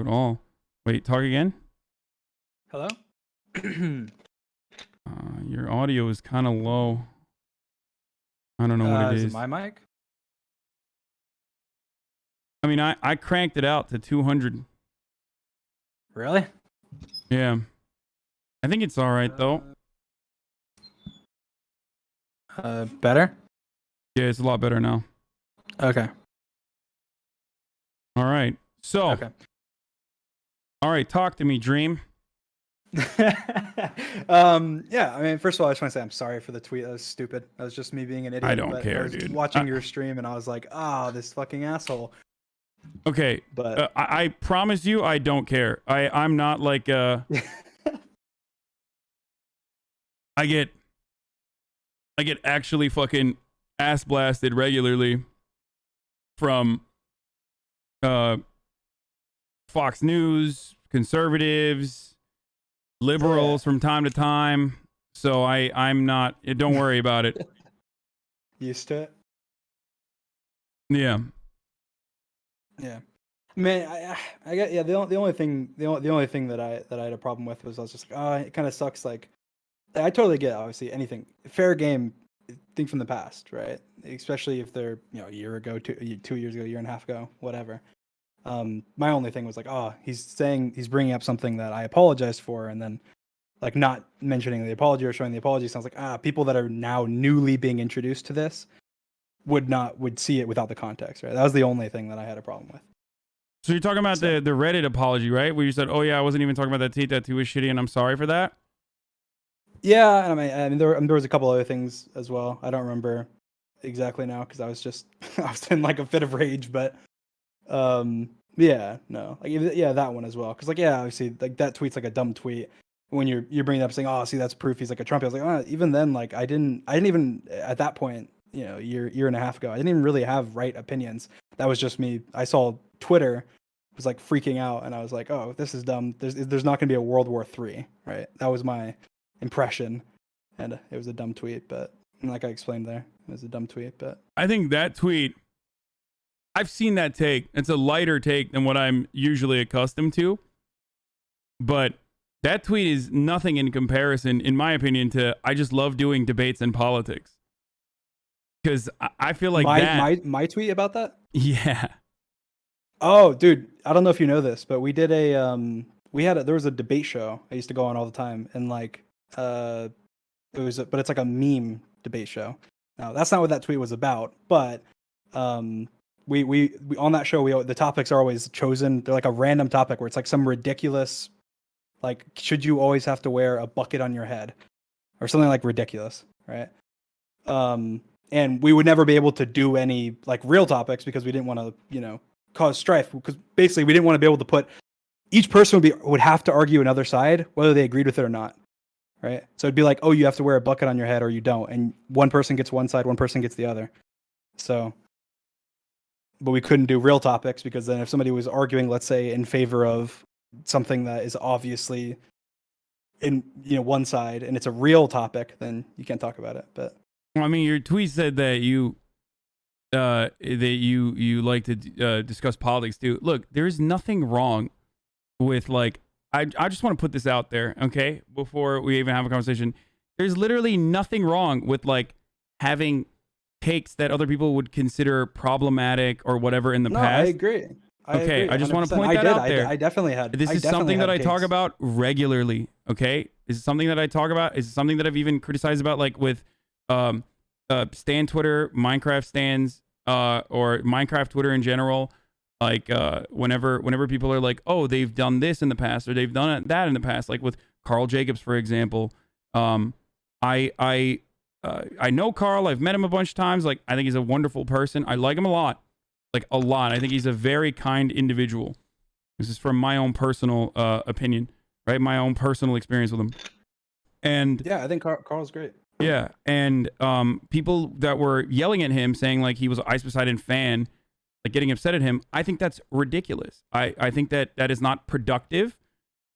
at all. Wait, talk again? Hello? Your audio is kind of low. I don't know what it is. Is it my mic? I mean, I cranked it out to 200. Really? Yeah. I think it's all right, though. Better? Yeah, it's a lot better now. Okay. All right. So, Okay. all right, talk to me, Dream. Yeah, I mean, first of all, I just want to say I'm sorry for the tweet. That was stupid. That was just me being an idiot. I don't care, I was dude. watching your stream and I was like, this fucking asshole. Okay, But I promise you I don't care. I'm not like I get actually fucking ass blasted regularly from Fox News, conservatives, liberals from time to time. So I'm not, don't worry about it. Used to it. Yeah. Yeah. Man, I get the only thing that I had a problem with was I was just like, it kind of sucks. Like, I totally get obviously anything fair game thing from the past, right? Especially if they're a year ago, 2 years ago, year and a half ago, whatever. My only thing was like, he's bringing up something that I apologized for, and then like not mentioning the apology or showing the apology sounds like people that are now newly being introduced to this would see it without the context, right? That was the only thing that I had a problem with. So you're talking about the Reddit apology, right? Where you said, "Oh yeah, I wasn't even talking about that tweet. That tweet was shitty, and I'm sorry for that." Yeah, I mean, there was a couple other things as well. I don't remember exactly now because I was in like a fit of rage, but yeah, no, like that one as well. Because obviously like that tweet's like a dumb tweet. When you're bringing it up saying, "Oh, see, that's proof he's like a Trump." I was like, even then, like I didn't even at that point, year and a half ago, I didn't even really have right opinions. That was just me. I saw Twitter was like freaking out, and I was like, "Oh, this is dumb. There's not going to be a World War III, right?" That was my impression, and it was a dumb tweet. But like I explained there, it was a dumb tweet. But I think that tweet, I've seen that take. It's a lighter take than what I'm usually accustomed to, but that tweet is nothing in comparison, in my opinion, to I just love doing debates and politics. Because I feel like my tweet about that. Yeah. Oh, dude, I don't know if you know this, but we did there was a debate show I used to go on all the time, and like but it's like a meme debate show. Now that's not what that tweet was about, but we on that show the topics are always chosen. They're like a random topic where it's like some ridiculous, like, should you always have to wear a bucket on your head or something like ridiculous, right? And we would never be able to do any like real topics because we didn't want to, cause strife, because basically we didn't want to be able to put each person would have to argue another side whether they agreed with it or not, right? So it'd be like, oh, you have to wear a bucket on your head or you don't, and one person gets one side, one person gets the other. So, but we couldn't do real topics because then if somebody was arguing, let's say, in favor of something that is obviously in one side and it's a real topic, then you can't talk about it. But I mean, your tweet said that you like to discuss politics too. Look, there's nothing wrong with like I just want to put this out there, okay? Before we even have a conversation, there's literally nothing wrong with like having takes that other people would consider problematic or whatever in the past. I agree. I just want to point that out there. I definitely had. This is something that I talk about regularly. Okay, this is something that I talk about. Is something that I've even criticized about, like with Stan Twitter, Minecraft stands, or Minecraft Twitter in general. Like whenever people are like, oh, they've done this in the past or they've done that in the past, like with Carl Jacobs, for example. I know Carl. I've met him a bunch of times. Like, I think he's a wonderful person. I like him a lot. Like, a lot. I think he's a very kind individual. This is from my own personal opinion, right? My own personal experience with him. And yeah, I think Carl's great. Yeah, and people that were yelling at him, saying like he was an Ice Poseidon fan, like getting upset at him, I think that's ridiculous. I think that is not productive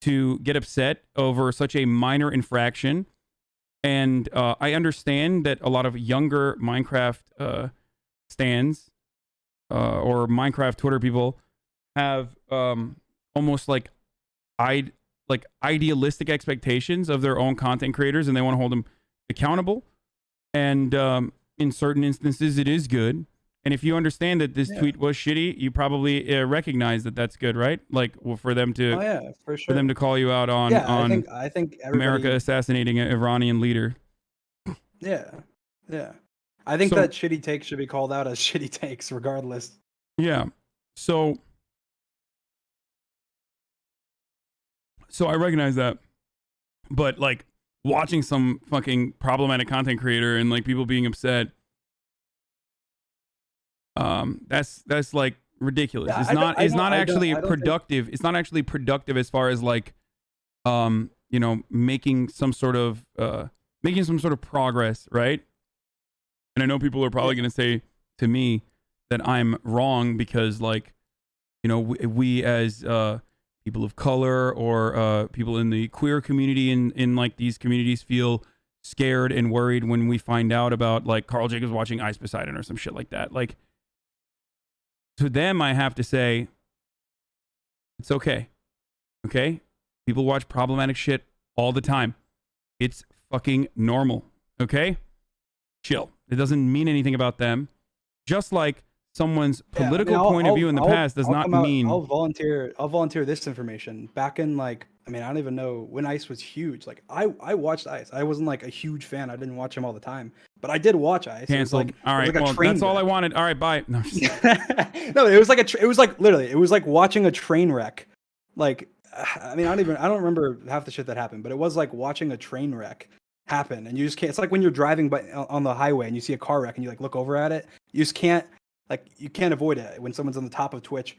to get upset over such a minor infraction. And I understand that a lot of younger Minecraft stans or Minecraft Twitter people have almost like idealistic expectations of their own content creators, and they want to hold them accountable. And in certain instances, it is good. And if you understand that this tweet was shitty, you probably recognize that that's good, right? Like for them to for for them to call you out on I think America assassinating an Iranian leader. Yeah. I think that shitty takes should be called out as shitty takes, regardless. Yeah. So I recognize that, but like watching some fucking problematic content creator and like people being upset, that's like ridiculous. Yeah, it's not actually productive. It's not actually productive as far as like, you know, making some sort of progress, right? And I know people are probably going to say to me that I'm wrong because, like, you know, we as people of color or people in the queer community in like these communities feel scared and worried when we find out about like Carl Jacobs watching Ice Poseidon or some shit like that. Like, to them, I have to say, it's okay. Okay? People watch problematic shit all the time. It's fucking normal. Okay? Chill. It doesn't mean anything about them. Just like someone's political point of view in the past does not mean. I'll volunteer this information. Back in like, I mean, I don't even know when Ice was huge. Like I watched Ice. I wasn't like a huge fan. I didn't watch him all the time, but I did watch Ice. Canceled. All right. Well, that's all I wanted. All right. Bye. No, no, it was like it was like literally, it was like watching a train wreck. Like, I mean, I don't remember half the shit that happened, but it was like watching a train wreck happen, and you just can't. It's like when you're driving on the highway and you see a car wreck and you like look over at it. You just can't. Like, you can't avoid it when someone's on the top of Twitch,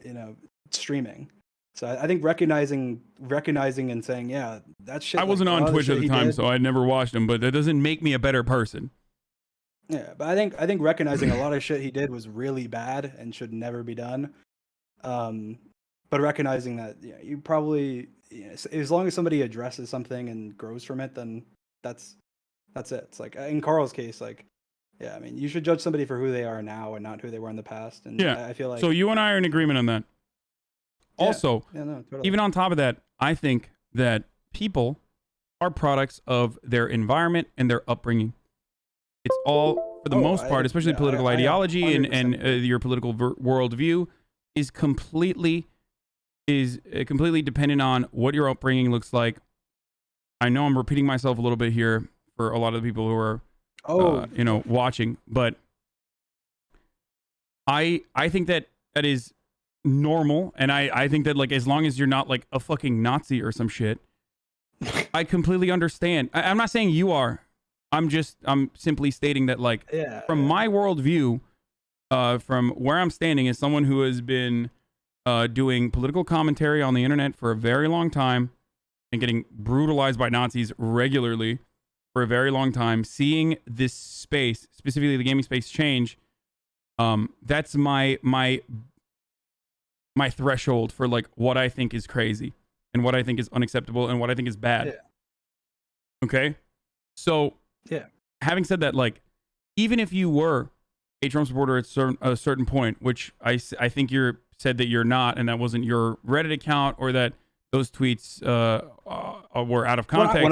you know, streaming. So I think recognizing and saying, yeah, that shit. I wasn't on Twitch at the time, so I never watched him, but that doesn't make me a better person. Yeah, but I think recognizing a lot of shit he did was really bad and should never be done. But recognizing that, yeah, you probably, you know, as long as somebody addresses something and grows from it, then that's it. It's like in Carl's case, like. Yeah, I mean, you should judge somebody for who they are now and not who they were in the past. And yeah, I feel like. So you and I are in agreement on that. Yeah. Also, totally. Even on top of that, I think that people are products of their environment and their upbringing. It's all, for the most part, especially political ideology and your political worldview, is completely dependent on what your upbringing looks like. I know I'm repeating myself a little bit here for a lot of the people who are. You know, watching, but I think that is normal, and I think that like as long as you're not like a fucking Nazi or some shit, I completely understand. I'm not saying you are. I'm simply stating that like from my worldview, from where I'm standing as someone who has been doing political commentary on the internet for a very long time and getting brutalized by Nazis regularly for a very long time, seeing this space, specifically the gaming space, change, that's my threshold for like what I think is crazy and what I think is unacceptable and what I think is bad. Yeah. Okay? So, having said that, like, even if you were a Trump supporter at a certain point, which I think you said that you're not, and that wasn't your Reddit account, or that those tweets were out of context.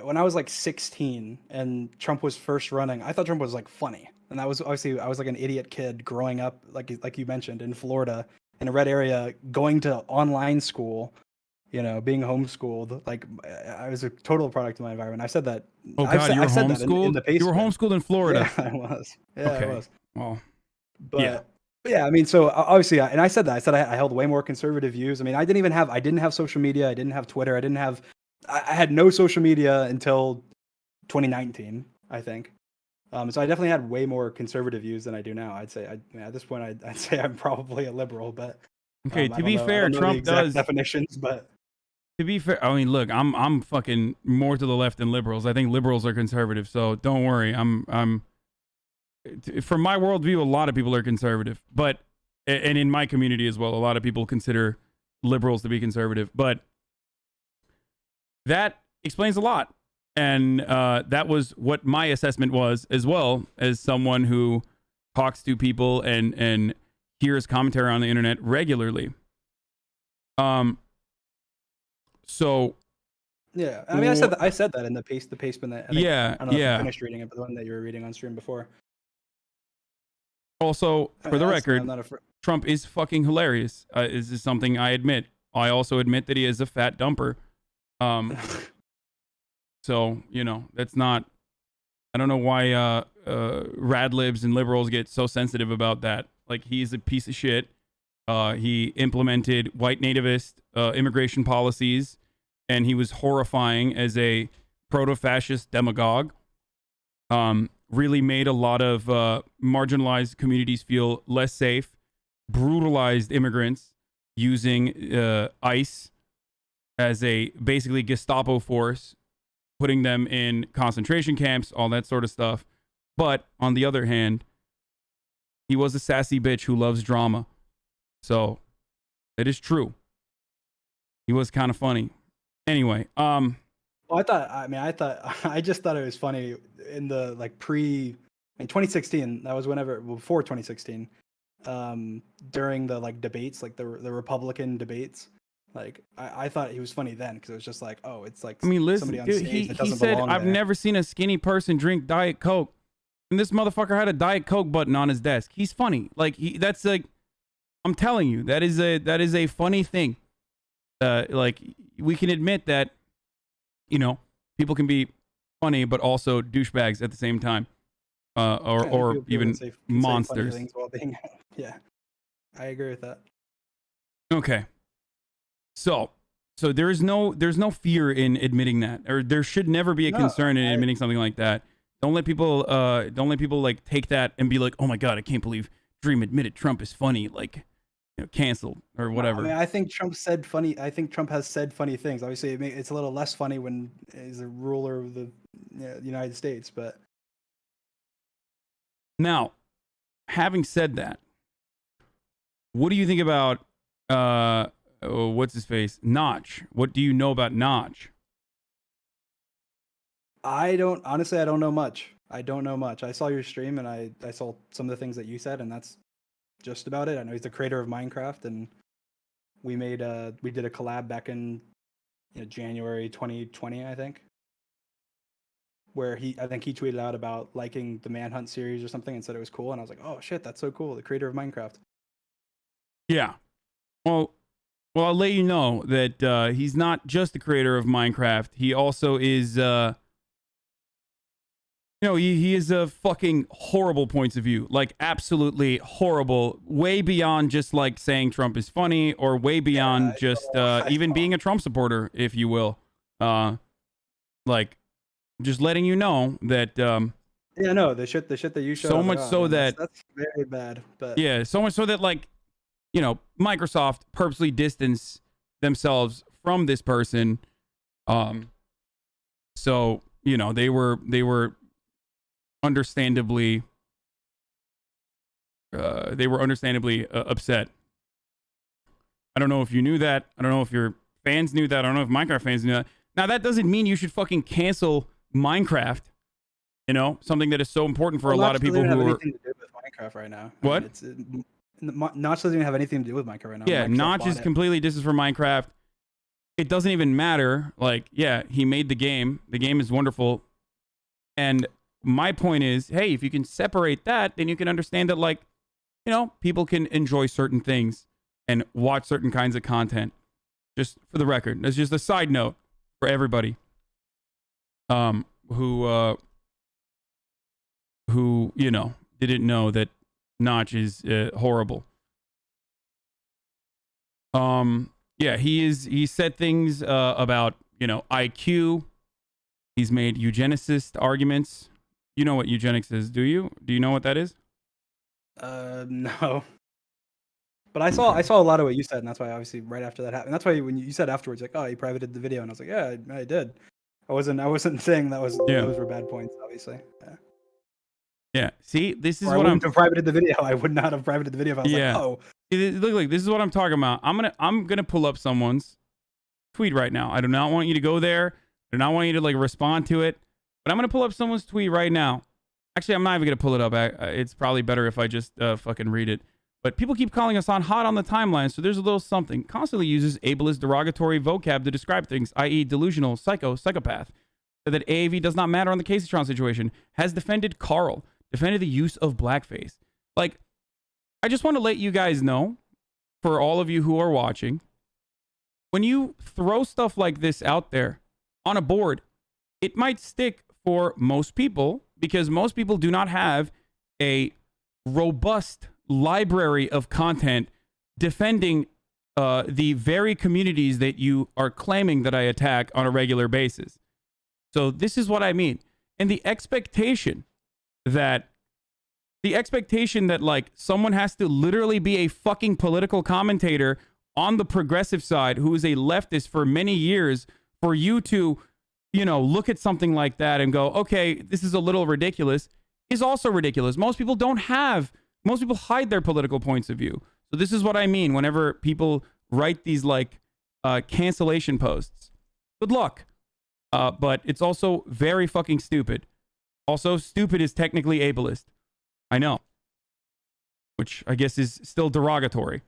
When I was like 16 and Trump was first running, I thought Trump was like funny. And that was obviously, I was like an idiot kid growing up, like you mentioned, in Florida, in a red area, going to online school, you know, being homeschooled. Like, I was a total product of my environment. I said that. Oh God, you were homeschooled? In the basement. You were homeschooled in Florida. Yeah, I was. Yeah, okay. I was. Well, but yeah, I mean, so obviously, and I said that. I said I held way more conservative views. I mean, I didn't have social media. I didn't have Twitter. I had no social media until 2019, I think. So I definitely had way more conservative views than I do now. I'd say at this point, I'd say I'm probably a liberal, but okay. To be fair, Trump does definitions, but to be fair, I mean, look, I'm fucking more to the left than liberals. I think liberals are conservative, so don't worry. I'm from my worldview, a lot of people are conservative, but and in my community as well, a lot of people consider liberals to be conservative, but. That explains a lot. And that was what my assessment was, as well, as someone who talks to people and hears commentary on the internet regularly. So Yeah, I mean, I said that in the pastebin that I think. yeah, I don't know if you yeah. finished reading it, but the one that you were reading on stream before. Also, I for mean, the that's, record, I'm not afraid. Trump is fucking hilarious. This is something I admit. I also admit that he is a fat dumper. So, you know, that's not, I don't know why rad libs and liberals get so sensitive about that. Like, he's a piece of shit. He implemented white nativist immigration policies, and he was horrifying as a proto-fascist demagogue. Really made a lot of marginalized communities feel less safe, brutalized immigrants using ICE as a basically Gestapo force, putting them in concentration camps, all that sort of stuff. But on the other hand, he was a sassy bitch who loves drama. So it is true. He was kind of funny. Anyway, Well, I just thought it was funny in the like in 2016. That was before 2016. During the like debates, like the Republican debates, like I thought he was funny then because it was just like, oh, it's like I mean, somebody listen, on dude, stage that he doesn't said, belong I've there. never seen a skinny person drink Diet Coke. And this motherfucker had a Diet Coke button on his desk. He's funny. Like, that's like, I'm telling you, that is a funny thing. Like, we can admit that, you know, people can be funny, but also douchebags at the same time. Or People even can say funny monsters. things while being, yeah, I agree with that. Okay. So there's no fear in admitting that, or there should never be a concern in admitting something like that. Don't let people like take that and be like, oh my god, I can't believe Dream admitted Trump is funny, like, you know, canceled or whatever. I mean, I think Trump has said funny things. Obviously, it's a little less funny when he's a ruler of the United States, but now, having said that, what do you think about what's his face? Notch. What do you know about Notch? I don't know much. I saw your stream and I saw some of the things that you said, and that's just about it. I know he's the creator of Minecraft, and we did a collab back in January 2020, I think, where I think he tweeted out about liking the Manhunt series or something and said it was cool, and I was like, oh shit, that's so cool. The creator of Minecraft. Yeah. Well, I'll let you know that he's not just the creator of Minecraft. He also is, he is a fucking horrible points of view. Like, absolutely horrible. Way beyond just, like, saying Trump is funny, or way beyond even being a Trump supporter, if you will. Like, just letting you know that... yeah, no, the shit that you showed. So much so that... That's very bad, but... Yeah, so much so that, like, Microsoft purposely distanced themselves from this person. So, they were understandably upset. I don't know if you knew that. I don't know if your fans knew that. I don't know if Minecraft fans knew that. Now, that doesn't mean you should fucking cancel Minecraft. Something that is so important for a lot of people who are... anything to do with Minecraft right now. What? Notch doesn't even have anything to do with Minecraft right now. Yeah, Notch is completely distant for Minecraft. It doesn't even matter. Like, yeah, he made the game. The game is wonderful. And my point is, hey, if you can separate that, then you can understand that, like, people can enjoy certain things and watch certain kinds of content. Just for the record. That's just a side note for everybody who didn't know that Notch is horrible. Yeah, he said things about IQ. He's made eugenicist arguments. You know what eugenics is, do you? Do you know what that is? No. But I saw a lot of what you said, and that's why obviously right after that happened. That's why when you said afterwards, like, oh, you privated the video, and I was like, yeah, I did. I wasn't saying those were bad points, obviously. Yeah. Yeah. See, this is what I wouldn't have privated the video. I would not have privated the video if I was like, oh. Look, like, this is what I'm talking about. I'm gonna pull up someone's tweet right now. I do not want you to go there. I do not want you to like respond to it. But I'm gonna pull up someone's tweet right now. Actually, I'm not even gonna pull it up. It's probably better if I just fucking read it. But people keep calling Hasan hot on the timeline, so there's a little something. Constantly uses ableist derogatory vocab to describe things, i.e. delusional, psychopath. Said that AAV does not matter on the Casey-tron situation. Has defended Carl. Defended the use of blackface. Like, I just want to let you guys know, for all of you who are watching, when you throw stuff like this out there on a board, it might stick for most people because most people do not have a robust library of content defending the very communities that you are claiming that I attack on a regular basis. So this is what I mean. And the expectation that like someone has to literally be a fucking political commentator on the progressive side who is a leftist for many years for you to, you know, look at something like that and go, okay, this is a little ridiculous, is also ridiculous. Most people hide their political points of view. So this is what I mean whenever people write these like cancellation posts. Good luck. But it's also very fucking stupid. Also, stupid is technically ableist. I know. Which I guess is still derogatory.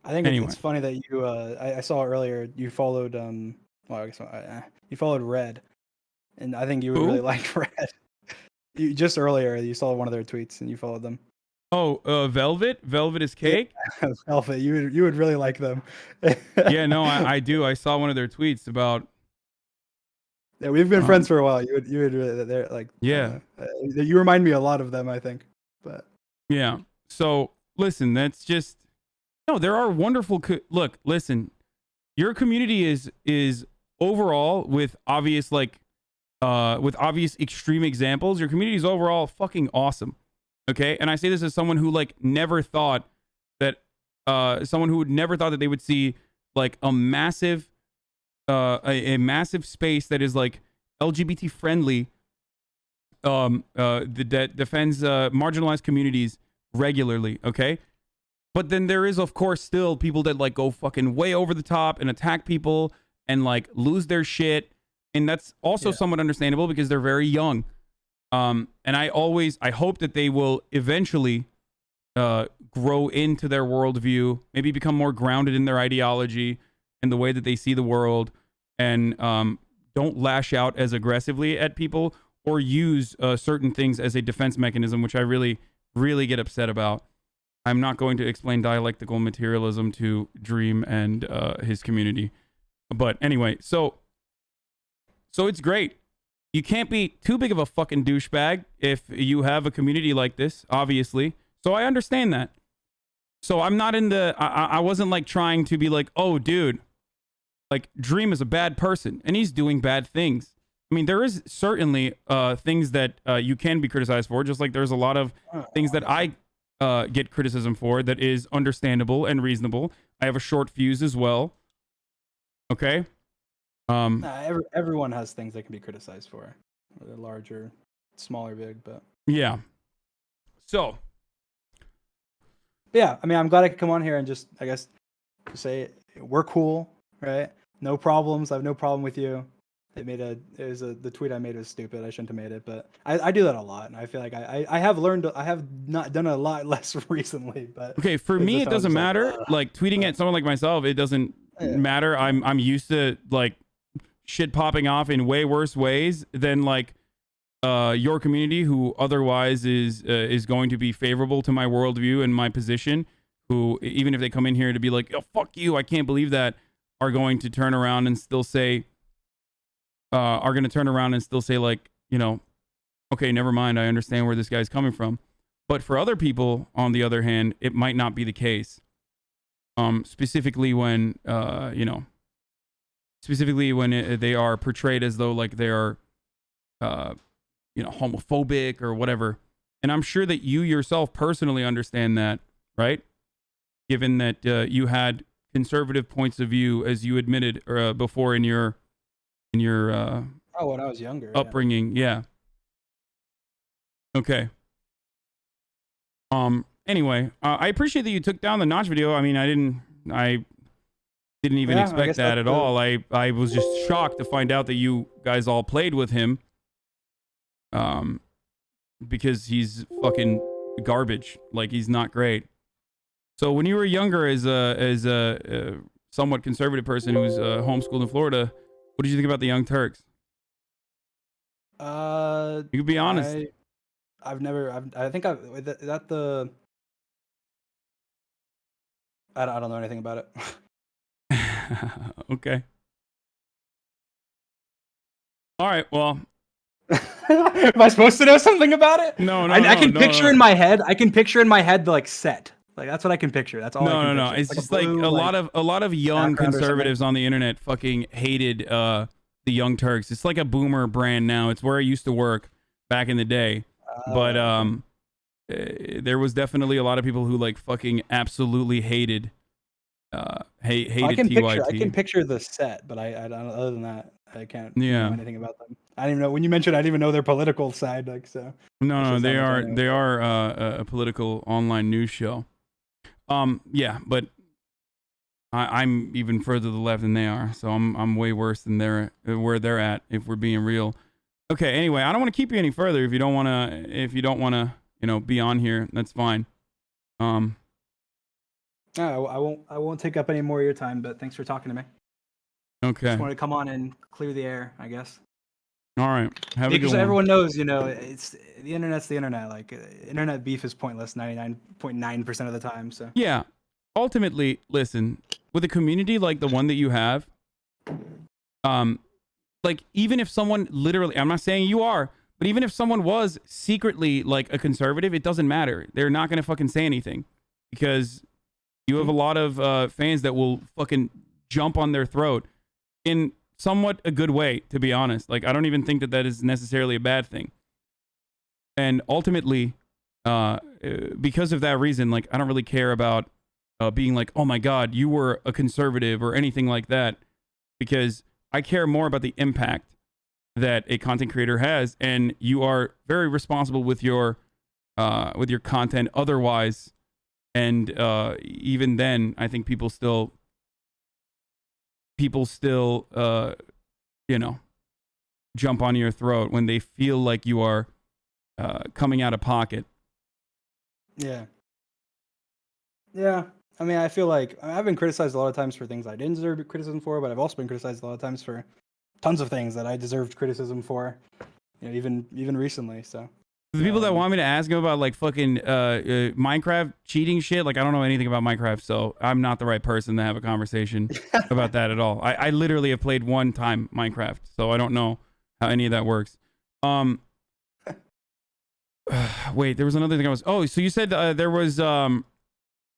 I think it's funny that you, I saw earlier, you followed, well, I guess you followed Red. And I think you would really like Red. Just earlier, you saw one of their tweets and you followed them. Oh, Velvet? Velvet is cake? Yeah, Velvet, you would really like them. Yeah, no, I do. I saw one of their tweets about... Yeah, we've been friends for a while. You would really, they're like... Yeah. You remind me a lot of them, I think. But yeah. So, listen, that's just... No, there are wonderful... Look, listen. Your community is overall, with obvious, like... with obvious extreme examples, your community is overall fucking awesome. Okay? And I say this as someone who, like, never thought that... someone who would never thought that they would see, like, a massive... a massive space that is, like, LGBT friendly... that defends marginalized communities regularly, okay? But then there is, of course, still people that like go fucking way over the top and attack people and like lose their shit, and that's also somewhat understandable because they're very young. And I hope that they will eventually grow into their worldview, maybe become more grounded in their ideology and the way that they see the world, and don't lash out as aggressively at people or use certain things as a defense mechanism, which I really, really get upset about. I'm not going to explain dialectical materialism to Dream and his community. But anyway, so it's great. You can't be too big of a fucking douchebag if you have a community like this, obviously. So I understand that. So I'm not in the... I wasn't like trying to be like, oh, dude, like Dream is a bad person and he's doing bad things. I mean, there is certainly things that you can be criticized for, just like there's a lot of things that I get criticism for that is understandable and reasonable. I have a short fuse as well. Okay? Everyone has things they can be criticized for. They're larger, smaller, big, but... Yeah. So... Yeah, I mean, I'm glad I could come on here and just, I guess, say we're cool, right? No problems. I have no problem with you. The tweet I made was stupid. I shouldn't have made it, but I do that a lot, and I feel like I have learned. I have not done a lot less recently, but okay. For me, it doesn't matter. Like tweeting at someone like myself, it doesn't matter. I'm used to like shit popping off in way worse ways than like your community, who otherwise is going to be favorable to my worldview and my position. Who, even if they come in here to be like, "Oh, fuck you," I can't believe that, are going to turn around and still say. Like, you know, okay, never mind, I understand where this guy's coming from. But for other people, on the other hand, it might not be the case. Specifically when, they are portrayed as though like they are, homophobic or whatever. And I'm sure that you yourself personally understand that, right? Given that you had conservative points of view, as you admitted before in your when I was younger, upbringing, yeah. Okay. Anyway, I appreciate that you took down the Notch video. I mean, I didn't even expect that at all. I was just shocked to find out that you guys all played with him. Because he's fucking garbage. Like, he's not great. So when you were younger, as a somewhat conservative person who was homeschooled in Florida, what did you think about the Young Turks? You could be honest. I think is that the I don't know anything about it. Okay. All right. Well, am I supposed to know something about it? no, no, I no, can no, picture no. in my head. I can picture in my head the like set. Like that's what I can picture. That's all I No, can no, no. picture. It's like just a like blue, a lot of young background or something. conservatives on the internet fucking hated the Young Turks. It's like a boomer brand now. It's where I used to work back in the day. But there was definitely a lot of people who like fucking absolutely hated hated TYT. I can picture the set, but I don't. Other than that, I can't Yeah. know anything about them. I didn't even know when you mentioned. I didn't even know their political side. Like so. No, they are a political online news show. Yeah, but I'm even further to the left than they are, so I'm way worse than where they're at. If we're being real. Okay. Anyway, I don't want to keep you any further. If you don't wanna, be on here, that's fine. No, I won't take up any more of your time. But thanks for talking to me. Okay. Just wanted to come on and clear the air, I guess. All right. Have a good one. Everyone knows, it's the internet's the internet. Like internet beef is pointless 99.9% of the time. So Yeah. Ultimately, listen, with a community like the one that you have, like even if someone literally, I'm not saying you are, but even if someone was secretly like a conservative, it doesn't matter. They're not going to fucking say anything because you have a lot of fans that will fucking jump on their throat in somewhat a good way, to be honest. Like, I don't even think that is necessarily a bad thing. And ultimately, because of that reason, like, I don't really care about being like, oh my God, you were a conservative or anything like that, because I care more about the impact that a content creator has, and you are very responsible with your content otherwise. And even then, I think people still jump on your throat when they feel like you are coming out of pocket. Yeah. I mean, I feel like I've been criticized a lot of times for things I didn't deserve criticism for, but I've also been criticized a lot of times for tons of things that I deserved criticism for, even recently. So the people that want me to ask him about like fucking Minecraft cheating shit, like I don't know anything about Minecraft, so I'm not the right person to have a conversation about that at all. I literally have played one time Minecraft, so I don't know how any of that works. Wait, there was another thing so you said there was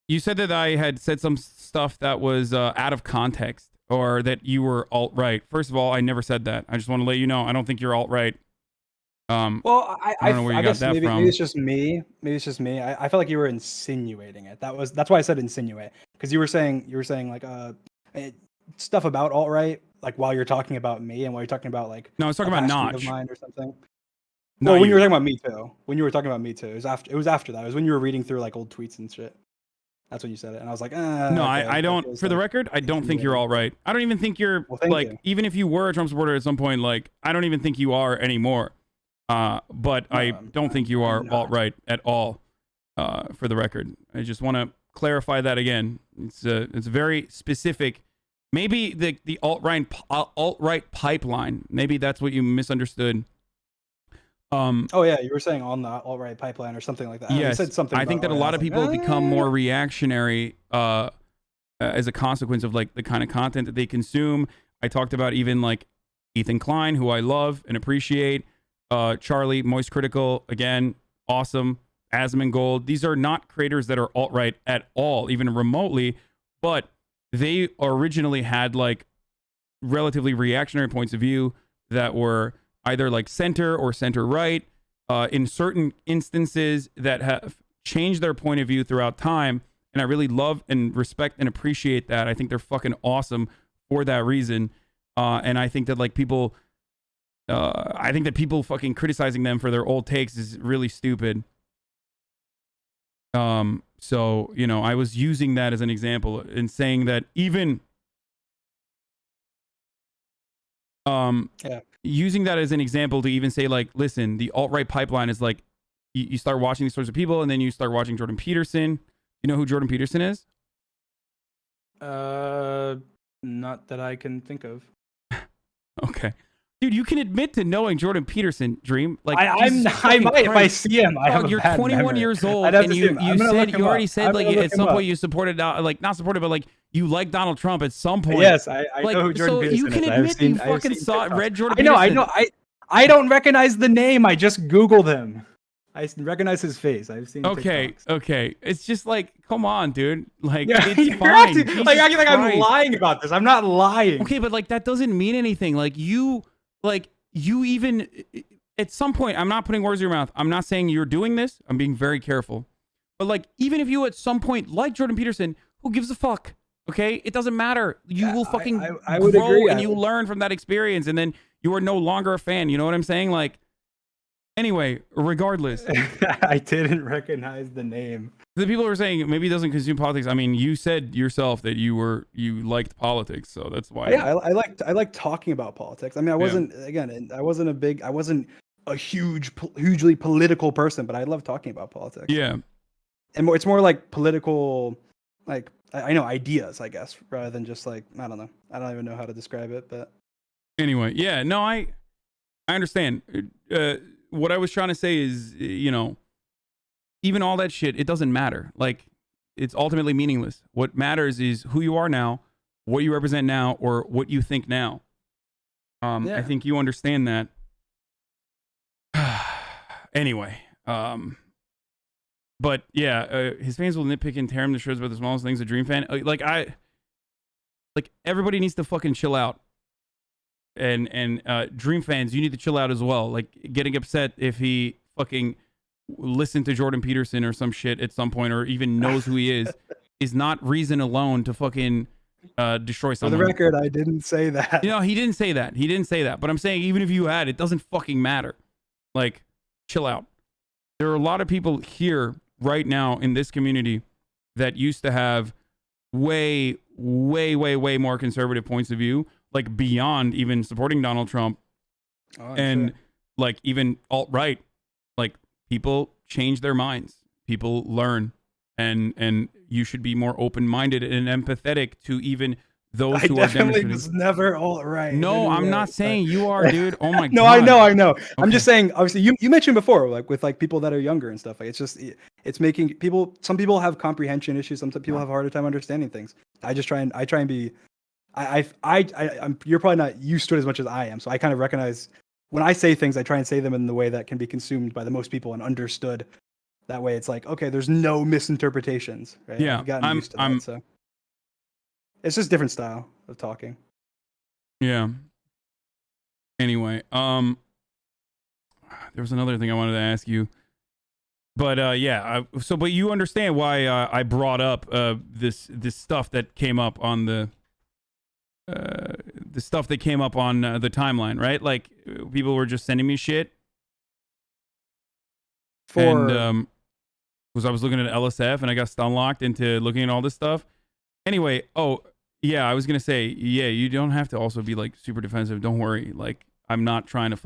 you said that I had said some stuff that was out of context, or that you were alt-right. First of all, I never said that. I just want to let you know I don't think you're alt-right. Well, I don't know where you got that from. Maybe it's just me. I felt like you were insinuating it. That's why I said insinuate, because you were saying like stuff about alt-right, like while you're talking about me, and while you're talking about like no, I was talking about Notch of mine or something. No, well, when you were talking about me too. When you were talking about me too, it was after that. It was when you were reading through like old tweets and shit. That's when you said it, and I was like, no, okay. I don't. For the record, I don't think you're all right. I don't even think you're like, even if you were a Trump supporter at some point, like I don't even think you are anymore. But I don't think you are alt-right at all. For the record, I just want to clarify that again. It's very specific. Maybe the alt-right pipeline. Maybe that's what you misunderstood. Oh yeah, you were saying on the alt-right pipeline or something like that. Yes, you said something. I think that a lot of people have become more reactionary as a consequence of like the kind of content that they consume. I talked about even like Ethan Klein, who I love and appreciate. Charlie, Moist Critical, again, awesome. Asmongold. These are not creators that are alt-right at all, even remotely, but they originally had like relatively reactionary points of view that were either like center or center-right, in certain instances that have changed their point of view throughout time. And I really love and respect and appreciate that. I think they're fucking awesome for that reason. And I think that like people... I think that people fucking criticizing them for their old takes is really stupid. So, I was using that as an example in saying that even using that as an example to even say like, listen, the alt-right pipeline is like, you start watching these sorts of people, and then you start watching Jordan Peterson, You know who Jordan Peterson is? Not that I can think of. Okay. Dude, you can admit to knowing Jordan Peterson, Dream. Like I might if I see him. I have Dog, a you're bad 21 memory. years old, I'd have and to see him. I'm gonna look him already up. said I'm like gonna look at him some up. point you supported like not supported, but like you like Donald Trump at some point. Yes, I like, know who Jordan so Peterson you can is. admit that you I've fucking seen saw TikToks. read Jordan I know. Peterson. I don't recognize the name. I just Googled him. I recognize his face. I've seen Okay, TikToks. okay. It's just like, come on, dude. Like, Yeah, it's you're fine. acting Jesus like I'm Christ. lying about this. I'm not lying. Okay, but like that doesn't mean anything. Like you even at some point, I'm not putting words in your mouth. I'm not saying you're doing this. I'm being very careful. But like, even if you at some point like Jordan Peterson, who gives a fuck? Okay, it doesn't matter. You will fucking I would grow agree. and you learn from that experience, and then you are no longer a fan. You know what I'm saying? Like, anyway, regardless, I didn't recognize the name. the people who are saying maybe he doesn't consume politics. I mean, you said yourself that you liked politics, so that's why. Yeah, I like talking about politics. I mean, I wasn't a hugely political person, but I love talking about politics. Yeah. And it's more like political, like I know ideas, I guess, rather than just like I don't know. I don't even know how to describe it, but Anyway, yeah, no, I understand. What I was trying to say is, even all that shit, it doesn't matter. Like, it's ultimately meaningless. What matters is who you are now, what you represent now, or what you think now. I think you understand that. Anyway, but yeah, his fans will nitpick and tear him to shreds about the smallest things. A Dream fan, like everybody needs to fucking chill out. And Dream fans, you need to chill out as well. Like getting upset if he fucking listened to Jordan Peterson or some shit at some point, or even knows who he is not reason alone to fucking destroy someone. For the record, I didn't say that. He didn't say that. He didn't say that. But I'm saying even if you had, it doesn't fucking matter. Like, chill out. There are a lot of people here right now in this community that used to have way, way, way, way more conservative points of view, like beyond even supporting Donald Trump, and like even alt-right. Like, people change their minds, people learn, and you should be more open-minded and empathetic to even those who are demonstrating. I was never alt-right. No, I'm not saying you are, dude. Oh my no, god. I know. Okay. I'm just saying, obviously, you mentioned before, like with like people that are younger and stuff. Like it's making people. Some people have comprehension issues. Some people have a harder time understanding things. I try and be. You're probably not used to it as much as I am, so I kind of recognize when I say things, I try and say them in the way that can be consumed by the most people and understood. That way, it's like, okay, there's no misinterpretations, right? Yeah, I've gotten used to that, so it's just different style of talking. Yeah. Anyway, there was another thing I wanted to ask you, but but you understand why I brought up this stuff that came up on the timeline, right? Like, people were just sending me shit, and was I was looking at LSF and I got stunlocked into looking at all this stuff. Anyway, yeah, I was gonna say, yeah, you don't have to also be like super defensive. Don't worry. Like, I'm not trying to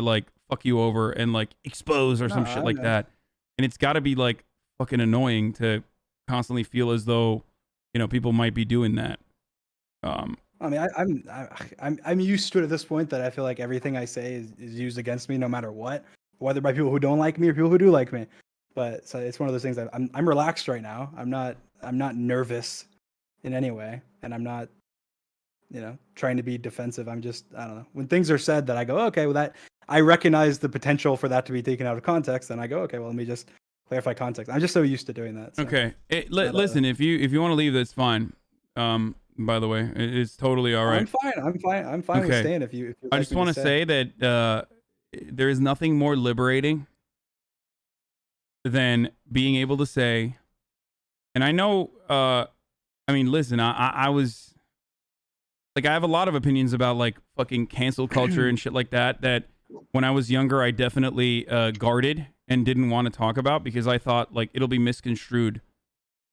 like fuck you over and like expose or some shit like that. And it's got to be like fucking annoying to constantly feel as though, people might be doing that. I mean, I'm used to it at this point that I feel like everything I say is used against me no matter what, whether by people who don't like me or people who do like me. But so it's one of those things that I'm relaxed right now. I'm not nervous in any way, and I'm not, trying to be defensive. I'm just, I don't know. When things are said that I go, okay, well, that I recognize the potential for that to be taken out of context, then I go, okay, well, let me just clarify context. I'm just so used to doing that. So. Okay. Listen, if you want to leave, that's fine. By the way, it's totally all right. I'm fine with staying if you I just want to say that there is nothing more liberating than being able to say, and I know, I mean, listen, I was like, I have a lot of opinions about like fucking cancel culture and shit like that when I was younger, I definitely guarded and didn't want to talk about, because I thought like it'll be misconstrued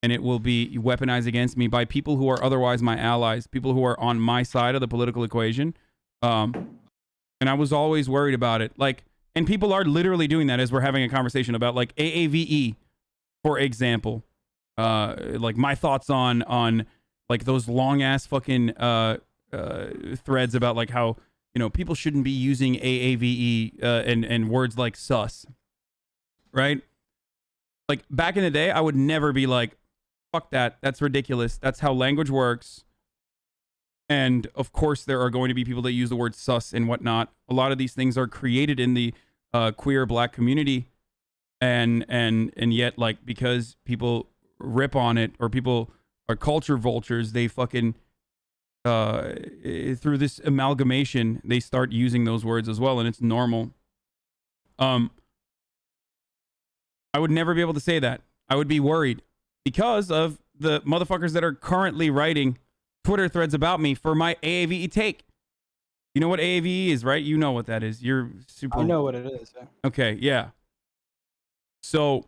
and it will be weaponized against me by people who are otherwise my allies, people who are on my side of the political equation. And I was always worried about it. Like, and people are literally doing that as we're having a conversation about like AAVE. For example, like my thoughts on like those long ass fucking threads about like how, you know, people shouldn't be using AAVE and words like sus, right? Like back in the day, I would never be like, fuck that. That's ridiculous. That's how language works. And of course, there are going to be people that use the word sus and whatnot. A lot of these things are created in the queer black community, and yet, like, because people rip on it, or people are culture vultures, they fucking through this amalgamation, they start using those words as well, and it's normal. I would never be able to say that. I would be worried because of the motherfuckers that are currently writing Twitter threads about me for my AAVE take. You know what AAVE is, right? You know what that is. You're super. I know what it is. Yeah. Okay, yeah. So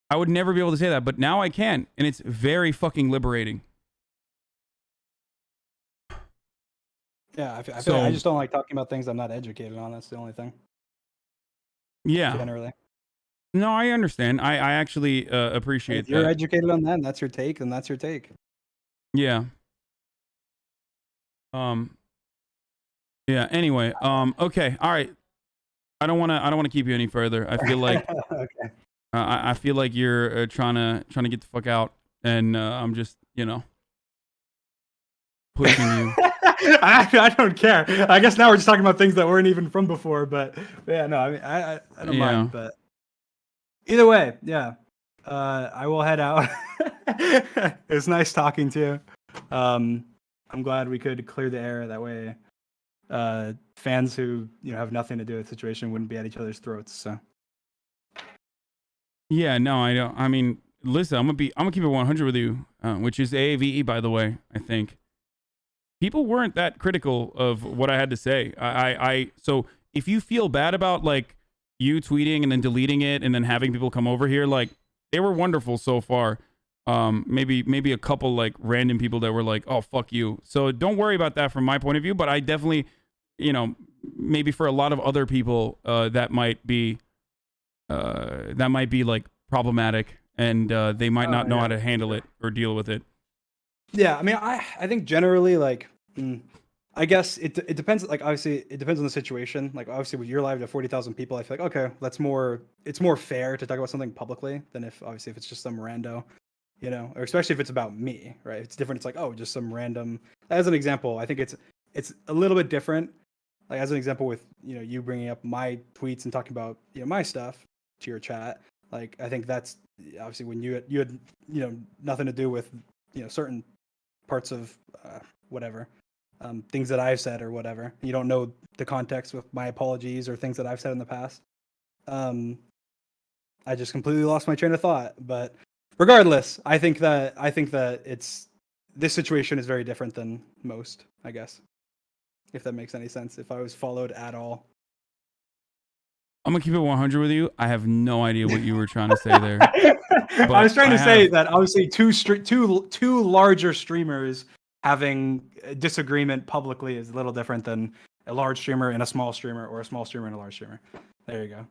I would never be able to say that, but now I can, and it's very fucking liberating. Yeah, I feel like I just don't like talking about things I'm not educated on. That's the only thing. Yeah. Generally. No, I understand. I actually appreciate if you're that. educated on that, and that's your take, then that's your take. Yeah. Yeah. Anyway. Okay. All right. I don't want to keep you any further. I feel like okay. I feel like you're trying to get the fuck out, and I'm just, you know, pushing you. I don't care. I guess now we're just talking about things that weren't even from before, but yeah, no, I mean, I don't mind, but either way, yeah, I will head out. It was nice talking to you. I'm glad we could clear the air that way. Fans who, you know, have nothing to do with the situation wouldn't be at each other's throats. So. Yeah, no, I don't. I mean, listen, I'm gonna keep it 100 with you, which is AAVE, by the way. I think people weren't that critical of what I had to say. So if you feel bad about like you tweeting and then deleting it and then having people come over here, like, they were wonderful so far. Maybe a couple like random people that were like, oh, fuck you. So don't worry about that from my point of view, but I definitely, you know, maybe for a lot of other people, that might be like problematic, and they might not know how to handle it or deal with it. Yeah, I mean, I think generally, like, I guess it depends. Like, obviously, it depends on the situation. Like, obviously, with your live to 40,000 people, I feel like, okay, it's more fair to talk about something publicly than if it's just some rando, you know, or especially if it's about me, right? It's different. It's like, oh, just some random. As an example, I think it's a little bit different. Like, as an example, with, you know, you bringing up my tweets and talking about, you know, my stuff to your chat. Like, I think that's obviously when you had, you know, nothing to do with, you know, certain parts of whatever, things that I've said or whatever. You don't know the context with my apologies or things that I've said in the past. I just completely lost my train of thought. But regardless, I think that this situation is very different than most, I guess. If that makes any sense. If I was followed at all. I'm gonna keep it 100 with you. I have no idea what you were trying to say there. I was trying to say that obviously two larger streamers having a disagreement publicly is a little different than a large streamer and a small streamer, or a small streamer and a large streamer. There you go.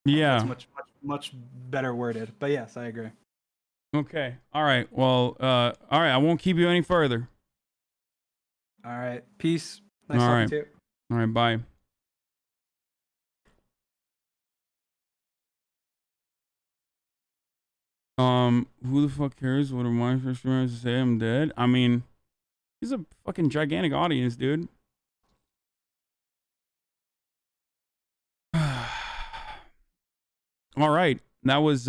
Yeah. That's much better worded. But yes, I agree. Okay. All right. Well, all right. I won't keep you any further. All right. Peace. Nice talking to you. All right. Bye. Who the fuck cares what my first streamer has to say? I'm dead. I mean, he's a fucking gigantic audience, dude. All right. That was